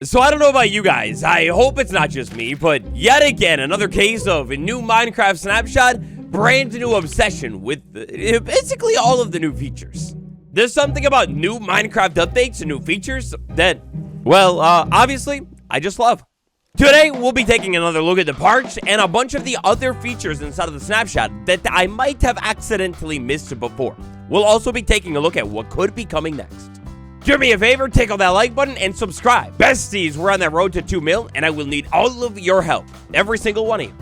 So I don't know about you guys, I hope it's not just me, but yet again, another case of a new Minecraft snapshot, brand new obsession with basically all of the new features. There's something about new Minecraft updates and new features that, well, obviously, I just love. Today, we'll be taking another look at the Parched and a bunch of the other features inside of the snapshot that I might have accidentally missed before. We'll also be taking a look at what could be coming next. Do me a favor, tickle that like button and subscribe. Besties, we're on that road to 2 mil, and I will need all of your help. Every single one of you.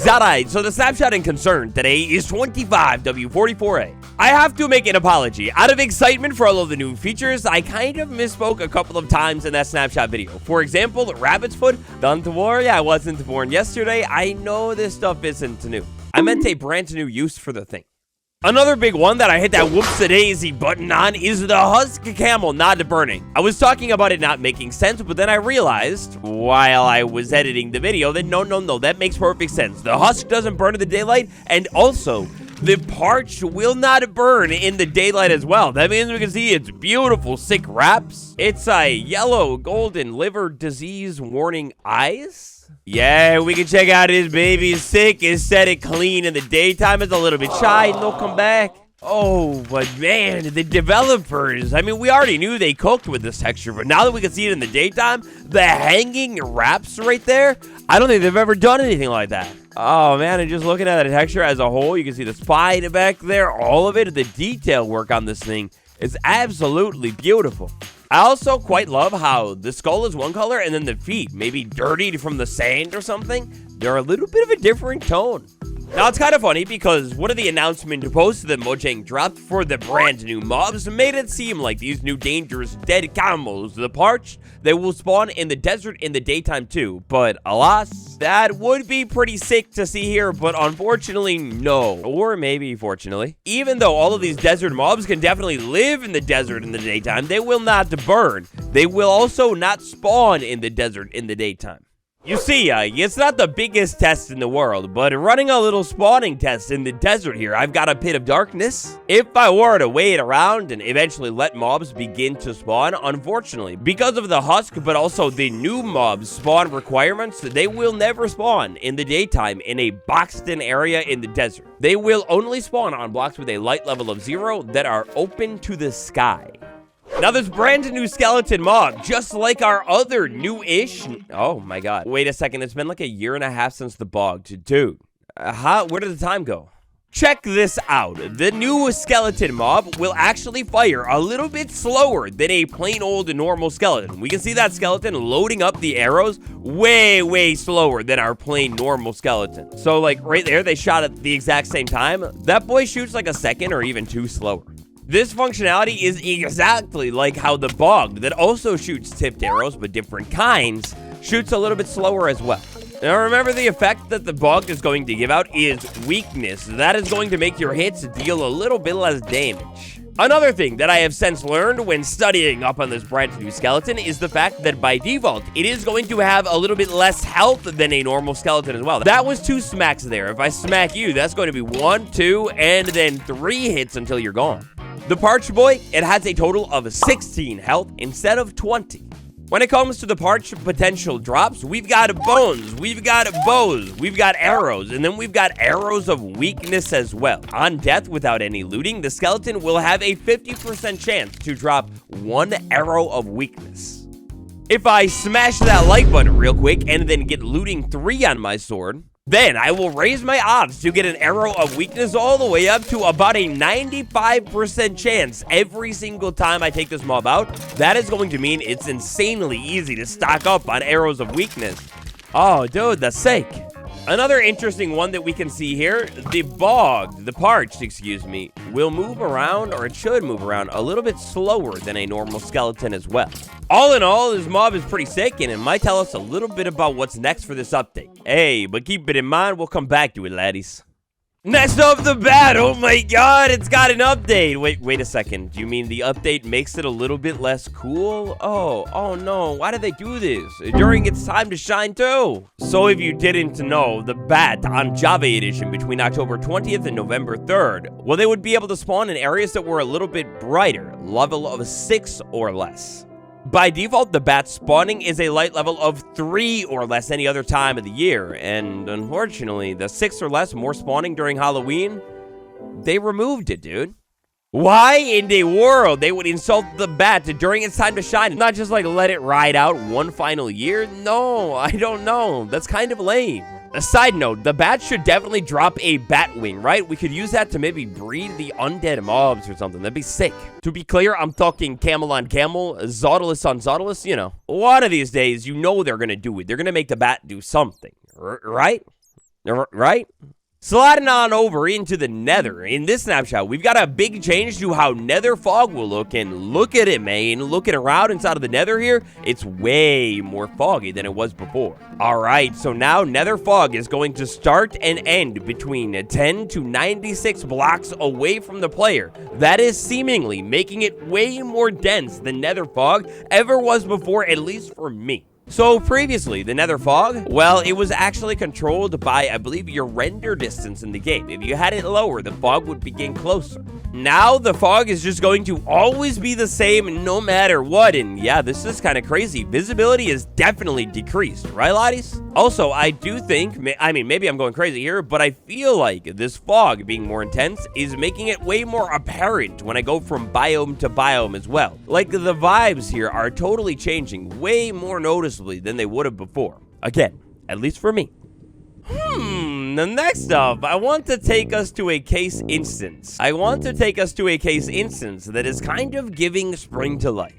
Alright, so the snapshot in concern today is 25W44A. I have to make an apology. Out of excitement for all of the new features, I kind of misspoke a couple of times in that snapshot video. For example, the rabbit's foot, done to war. Yeah, I wasn't born yesterday. I know this stuff isn't new. I meant a brand new use for the thing. Another big one that I hit that whoops-a-daisy button on is the husk camel not burning. I was talking about it not making sense, but then I realized, while I was editing the video, that no, that makes perfect sense. The husk doesn't burn in the daylight, and also, the parched will not burn in the daylight as well. That means we can see its beautiful, sick wraps. It's a yellow, golden liver disease warning eyes. Yeah, we can check out his baby's sick, aesthetic, clean in the daytime. It's a little bit shy, and they'll come back. Oh, but man, the developers, I mean, we already knew they cooked with this texture, but now that we can see it in the daytime, the hanging wraps right there, I don't think they've ever done anything like that. Oh, man, and just looking at the texture as a whole, you can see the spine back there, all of it, the detail work on this thing is absolutely beautiful. I also quite love how the skull is one color and then the feet, maybe dirtied from the sand or something, they're a little bit of a different tone. Now, it's kind of funny because one of the announcement posts that Mojang dropped for the brand new mobs made it seem like these new dangerous dead camels, the Parched, they will spawn in the desert in the daytime too. But alas, that would be pretty sick to see here, but unfortunately, no. Or maybe fortunately. Even though all of these desert mobs can definitely live in the desert in the daytime, they will not burn. They will also not spawn in the desert in the daytime. You see, it's not the biggest test in the world, but running a little spawning test in the desert here, I've got a pit of darkness. If I were to wait around and eventually let mobs begin to spawn, unfortunately, because of the husk, but also the new mobs spawn requirements, they will never spawn in the daytime in a boxed-in area in the desert. They will only spawn on blocks with a light level of 0 that are open to the sky. Now, this brand new skeleton mob, just like our other new-ish... Oh, my God. Wait a second. It's been like 1.5 years since the bog. Dude, where did the time go? Check this out. The new skeleton mob will actually fire a little bit slower than a plain old normal skeleton. We can see that skeleton loading up the arrows way slower than our plain normal skeleton. So, like, right there, they shot at the exact same time. That boy shoots like a second or even 2 slower. This functionality is exactly like how the bog, that also shoots tipped arrows, but different kinds, shoots a little bit slower as well. Now remember, the effect that the bog is going to give out is weakness. That is going to make your hits deal a little bit less damage. Another thing that I have since learned when studying up on this brand new skeleton is the fact that by default, it is going to have a little bit less health than a normal skeleton as well. That was 2 smacks there. If I smack you, that's going to be 1, 2, and then 3 hits until you're gone. The Parched boy, it has a total of 16 health instead of 20. When it comes to the Parched potential drops, we've got bones, we've got bows, we've got arrows, and then we've got arrows of weakness as well. On death without any looting, the skeleton will have a 50% chance to drop 1 arrow of weakness. If I smash that like button real quick and then get looting 3 on my sword, then I will raise my odds to get an arrow of weakness all the way up to about a 95% chance every single time I take this mob out. That is going to mean it's insanely easy to stock up on arrows of weakness. Oh, dude, that's sick. Another interesting one that we can see here, the Parched, excuse me, will move around, or it should move around, a little bit slower than a normal skeleton as well. All in all, this mob is pretty sick, and it might tell us a little bit about what's next for this update. Hey, but keep it in mind, we'll come back to it, laddies. Next off the bat, oh my God, it's got an update. Wait a second. Do you mean the update makes it a little bit less cool? Oh no, why did they do this? During its time to shine too. So if you didn't know, the bat on Java Edition between October 20th and November 3rd, well, they would be able to spawn in areas that were a little bit brighter, level of 6 or less. By default, the bat spawning is a light level of 3 or less any other time of the year, and unfortunately, the 6 or less more spawning during Halloween, they removed it, dude. Why in the world they would insult the bat during its time to shine and not just like let it ride out one final year? No, I don't know. That's kind of lame. A side note, the bat should definitely drop a bat wing, right? We could use that to maybe breed the undead mobs or something. That'd be sick. To be clear, I'm talking camel on camel, Zaudelus on Zaudelus, you know. One of these days, you know they're going to do it. They're going to make the bat do something, right? Right? Sliding on over into the Nether. In this snapshot, we've got a big change to how Nether fog will look, and look at it, man. Looking around inside of the Nether here, it's way more foggy than it was before. All right, so now Nether fog is going to start and end between 10 to 96 blocks away from the player. That is seemingly making it way more dense than Nether fog ever was before, at least for me. So previously, the Nether fog, well, it was actually controlled by, I believe, your render distance in the game. If you had it lower, the fog would begin closer. Now, the fog is just going to always be the same no matter what, and yeah, this is kind of crazy. Visibility is definitely decreased, right, laddies? Also, I do think, I mean, maybe I'm going crazy here, but I feel like this fog being more intense is making it way more apparent when I go from biome to biome as well. Like, the vibes here are totally changing way more noticeably than they would have before. Again, at least for me. The next up, I want to take us to a case instance. that is kind of giving spring to life.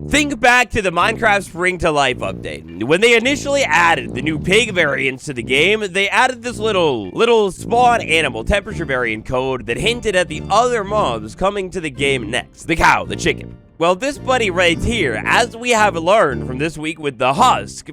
Think back to the Minecraft Spring to Life update. When they initially added the new pig variants to the game, they added this little spawn animal temperature variant code that hinted at the other mobs coming to the game next. The cow, the chicken. Well, this buddy right here, as we have learned from this week with the husk,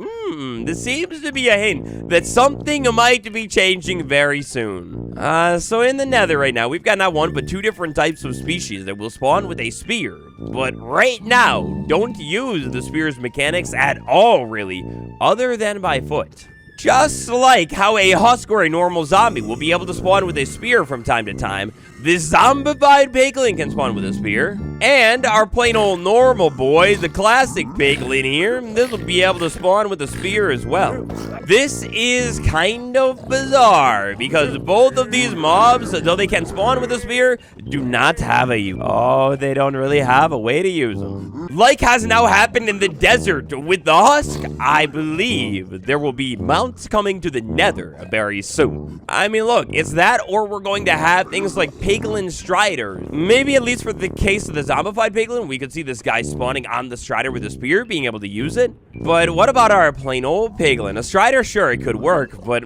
this seems to be a hint that something might be changing very soon. So in the Nether right now, we've got not one, but 2 different types of species that will spawn with a spear. But right now, don't use the spear's mechanics at all, really, other than by foot. Just like how a husk or a normal zombie will be able to spawn with a spear from time to time, this zombified piglin can spawn with a spear. And our plain old normal boy, the classic piglin here, this will be able to spawn with a spear as well. This is kind of bizarre, because both of these mobs, though they can spawn with a spear, do not have a use. Oh, they don't really have a way to use them. Like has now happened in the desert with the husk, I believe there will be mounts coming to the Nether very soon. I mean, look, it's that, or we're going to have things like piglin strider. Maybe at least for the case of the zombified piglin, we could see this guy spawning on the strider with a spear, being able to use it. But what about our plain old piglin? A strider, sure, it could work, but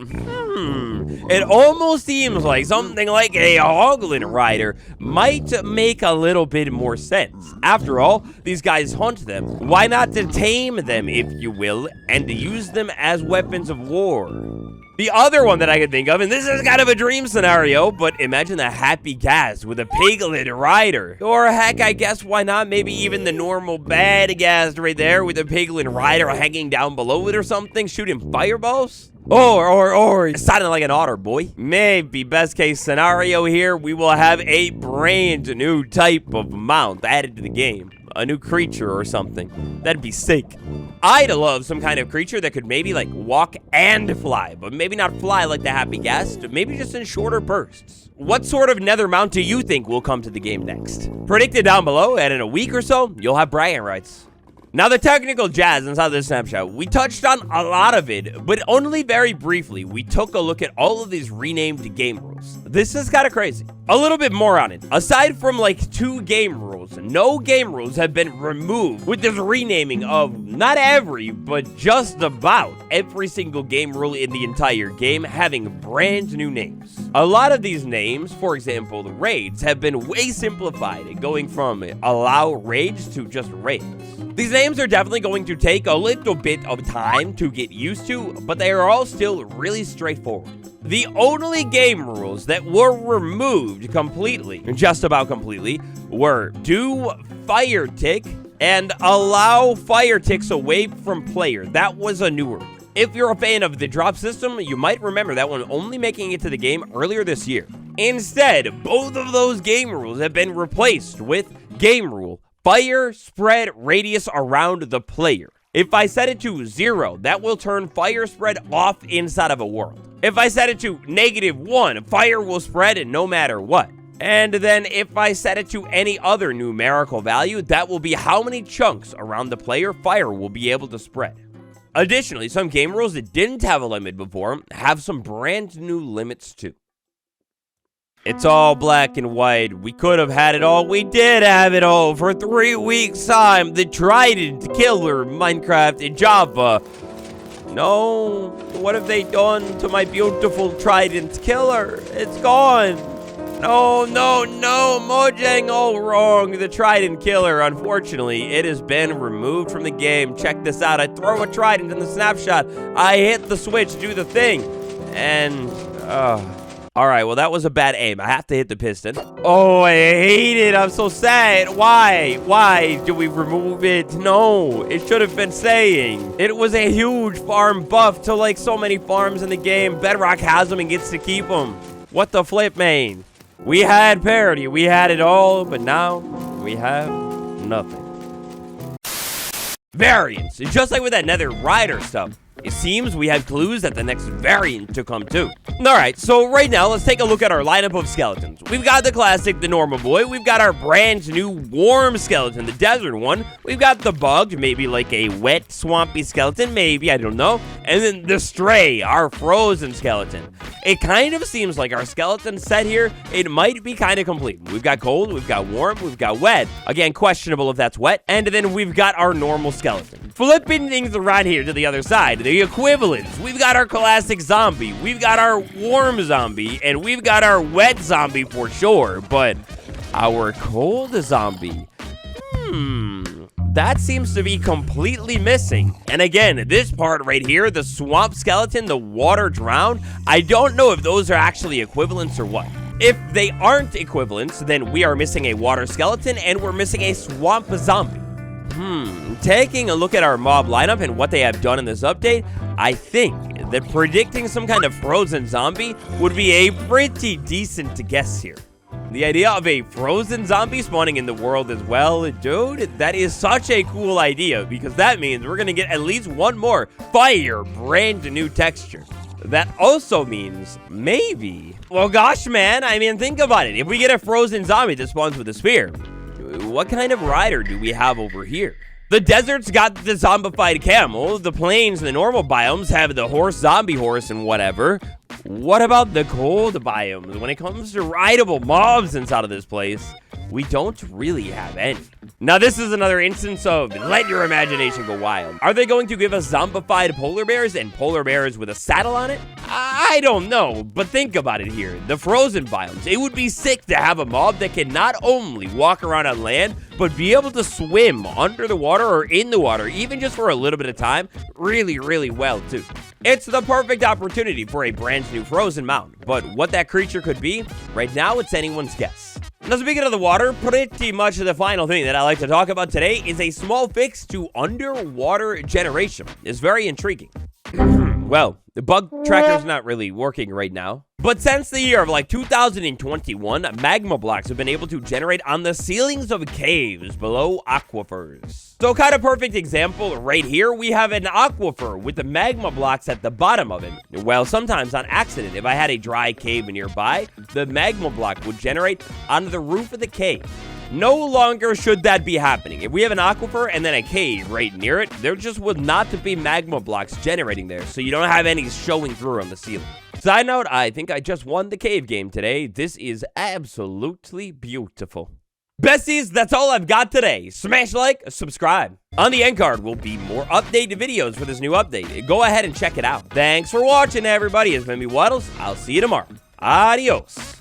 it almost seems like something like a hoglin rider might make a little bit more sense. After all, these guys hunt them. Why not to tame them, if you will, and to use them as weapons of war? The other one that I could think of, and this is kind of a dream scenario, but imagine the happy ghast with a piglin rider. Or heck, I guess why not maybe even the normal bad ghast right there with a piglin rider hanging down below it or something, shooting fireballs? Or sounding like an otter, boy. Maybe best case scenario here, we will have a brand new type of mount added to the game. A new creature or something. That'd be sick. I'd love some kind of creature that could maybe like walk and fly, but maybe not fly like the happy ghast, maybe just in shorter bursts. What sort of Nether mount do you think will come to the game next? Predict it down below, and in a week or so, you'll have bragging rights. Now, the technical jazz inside this snapshot, we touched on a lot of it, but only very briefly. We took a look at all of these renamed game rules. This is kind of crazy. A little bit more on it. Aside from like 2 game rules, no game rules have been removed with this renaming of not every, but just about every single game rule in the entire game having brand new names. A lot of these names, for example, the raids, have been way simplified, going from allow raids to just raids. These names are definitely going to take a little bit of time to get used to, but they are all still really straightforward. The only game rules that were removed completely, just about completely, were do fire tick and allow fire ticks away from player. That was a newer. If you're a fan of the drop system, you might remember that one only making it to the game earlier this year. Instead, both of those game rules have been replaced with game rule fire spread radius around the player. If I set it to 0, that will turn fire spread off inside of a world. If I set it to -1, fire will spread no matter what. And then if I set it to any other numerical value, that will be how many chunks around the player fire will be able to spread. Additionally, some game rules that didn't have a limit before have some brand new limits too. It's all black and white. We could have had it all. We did have it all for 3 weeks' time. The trident killer Minecraft in Java. No, what have they done to my beautiful trident killer? It's gone. No, Mojang all wrong. The trident killer, unfortunately, it has been removed from the game. Check this out. I throw a trident in the snapshot. I hit the switch, do the thing. And, all right, well, that was a bad aim. I have to hit the piston. Oh, I hate it. I'm so sad. Why? Why do we remove it? No, it should have been saying. It was a huge farm buff to, like, so many farms in the game. Bedrock has them and gets to keep them. What the flip, man? We had parity. We had it all, but now we have nothing. Variants. Just like with that Nether Rider stuff. It seems we have clues that the next variant to come too. Alright, so right now, let's take a look at our lineup of skeletons. We've got the classic, the normal boy. We've got our brand new warm skeleton, the desert one. We've got the bugged, maybe like a wet, swampy skeleton, maybe, I don't know. And then the stray, our frozen skeleton. It kind of seems like our skeleton set here, it might be kind of complete. We've got cold, we've got warm, we've got wet. Again, questionable if that's wet. And then we've got our normal skeleton. Flipping things around here to the other side, the equivalents. We've got our classic zombie, we've got our warm zombie, and we've got our wet zombie for sure, but our cold zombie, that seems to be completely missing. And again, this part right here, the swamp skeleton, the water drown, I don't know if those are actually equivalents or what. If they aren't equivalents, then we are missing a water skeleton and we're missing a swamp zombie. Taking a look at our mob lineup and what they have done in this update, I think that predicting some kind of frozen zombie would be a pretty decent guess here. The idea of a frozen zombie spawning in the world as well, dude, that is such a cool idea because that means we're gonna get at least one more fire brand new texture. That also means maybe, well gosh man, I mean think about it, if we get a frozen zombie that spawns with a spear, what kind of rider do we have over here? The desert's got the zombified camel. The plains and the normal biomes have the horse, zombie horse, and whatever. What about the cold biomes? When it comes to rideable mobs inside of this place, we don't really have any. Now, this is another instance of let your imagination go wild. Are they going to give us zombified polar bears and polar bears with a saddle on it? I don't know, but think about it here. The frozen biomes, it would be sick to have a mob that can not only walk around on land, but be able to swim under the water or in the water, even just for a little bit of time, really, really well too. It's the perfect opportunity for a brand new frozen mount, but what that creature could be, right now it's anyone's guess. Now, speaking of the water, pretty much the final thing that I like to talk about today is a small fix to underwater generation. It's very intriguing. Well, the bug tracker's not really working right now. But since the year of like 2021, magma blocks have been able to generate on the ceilings of caves below aquifers. So kind of perfect example right here, we have an aquifer with the magma blocks at the bottom of it. Well, sometimes on accident, if I had a dry cave nearby, the magma block would generate on the roof of the cave. No longer should that be happening. If we have an aquifer and then a cave right near it, there just would not be magma blocks generating there, so you don't have any showing through on the ceiling. Side note, I think I just won the cave game today. This is absolutely beautiful. Besties, that's all I've got today. Smash like, subscribe. On the end card will be more updated videos for this new update. Go ahead and check it out. Thanks for watching, everybody. It's been me, Waddles. I'll see you tomorrow. Adios.